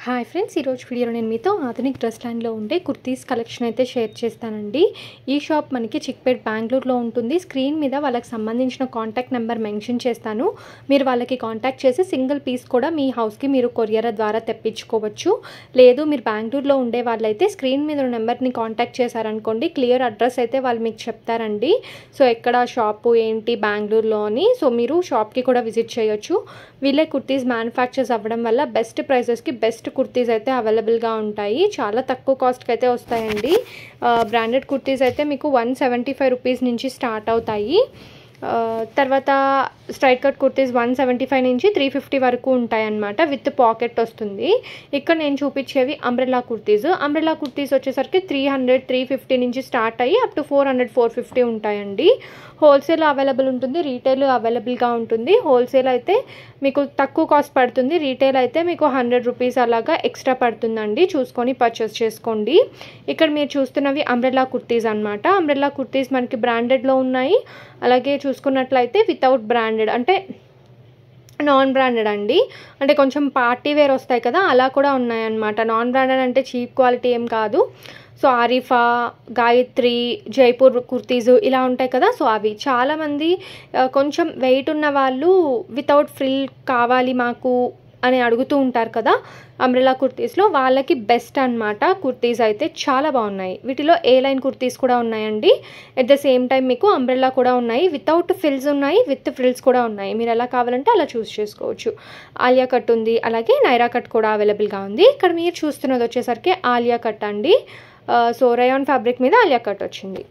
Hi friends, ఈరోజు వీడియోలో నేను మీతో ఆధునిక్ డ్రెస్ లైన్లో ఉండే కుర్తీస్ కలెక్షన్ అయితే షేర్ చేస్తానండి. ఈ షాప్ మనకి చిక్పేట్ బెంగళూరులో ఉంటుంది. స్క్రీన్ మీద వాళ్ళకి సంబంధించిన కాంటాక్ట్ నెంబర్ మెన్షన్ చేస్తాను. మీరు వాళ్ళకి కాంటాక్ట్ చేసి సింగిల్ పీస్ కూడా మీ హౌస్కి మీరు కొరియర్ ద్వారా తెప్పించుకోవచ్చు. లేదు మీరు బెంగళూరులో ఉండే వాళ్ళైతే స్క్రీన్ మీద నెంబర్ని కాంటాక్ట్ చేశారనుకోండి, క్లియర్ అడ్రస్ అయితే వాళ్ళు మీకు చెప్తారండి. సో ఎక్కడ షాపు ఏంటి బెంగళూరులో అని. సో మీరు షాప్కి కూడా విజిట్ చేయొచ్చు. వీళ్ళే కుర్తీస్ మ్యానుఫ్యాక్చర్స్ అవ్వడం వల్ల బెస్ట్ ప్రైజెస్కి బెస్ట్ కుర్తీస్ అయితే అవైలబుల్గా ఉంటాయి. చాలా తక్కువ కాస్ట్కి అయితే వస్తాయండి. బ్రాండెడ్ కుర్తీస్ అయితే మీకు 175 రూపీస్ నుంచి స్టార్ట్ అవుతాయి. తర్వాత స్ట్రైట్ కట్ కుర్తీస్ 175 నుంచి 350 వరకు ఉంటాయి అన్నమాట. విత్ పాకెట్ వస్తుంది. ఇక్కడ నేను చూపించేవి అంబ్రెల్లా కుర్తీస్ వచ్చేసరికి 300 350 నుంచి స్టార్ట్ అయ్యి అప్ టు 400 450 ఉంటాయండి. హోల్సేల్ అవైలబుల్ ఉంటుంది, రీటైల్ అవైలబుల్గా ఉంటుంది. హోల్సేల్ అయితే మీకు తక్కువ కాస్ట్ పడుతుంది, రీటైల్ అయితే మీకు 100 రూపీస్ అలాగా ఎక్స్ట్రా పడుతుందండి. చూసుకొని పర్చేస్ చేసుకోండి. ఇక్కడ మీరు చూస్తున్నవి అంబ్రెల్లా కుర్తీస్ అనమాట. అంబ్రెల్లా కుర్తీస్ మనకి బ్రాండెడ్లో ఉన్నాయి. అలాగే చూసుకున్నట్లయితే వితౌట్ బ్రాండెడ్ అంటే నాన్ బ్రాండెడ్ అండి. అంటే కొంచెం పార్టీ వేర్ వస్తాయి కదా, అలా కూడా ఉన్నాయన్నమాట. నాన్ బ్రాండెడ్ అంటే చీప్ క్వాలిటీ ఏం కాదు. సో ఆరిఫా, గాయత్రి, జైపూర్ కుర్తీస్ ఇలా ఉంటాయి కదా. సో అవి చాలామంది కొంచెం వెయిట్ ఉన్న వాళ్ళు వితౌట్ ఫ్రిల్ కావాలి మాకు అని అడుగుతూ ఉంటారు కదా అంబ్రెల్లా కుర్తీస్లో. వాళ్ళకి బెస్ట్ అనమాట. కుర్తీస్ అయితే చాలా బాగున్నాయి. వీటిలో ఏ లైన్ కుర్తీస్ కూడా ఉన్నాయండి. ఎట్ ద సేమ్ టైం మీకు అంబ్రెల్లా కూడా ఉన్నాయి. వితౌట్ ఫ్రిల్స్ ఉన్నాయి, విత్ ఫ్రిల్స్ కూడా ఉన్నాయి. మీరు ఎలా కావాలంటే అలా చూస్ చేసుకోవచ్చు. ఆలియా కట్ ఉంది, అలాగే నైరా కట్ కూడా అవైలబుల్గా ఉంది. ఇక్కడ మీరు చూస్తున్నది వచ్చేసరికి ఆలియా కట్ అండి. సో రయాన్ ఫ్యాబ్రిక్ మీద ఆలియా కట్ వచ్చింది.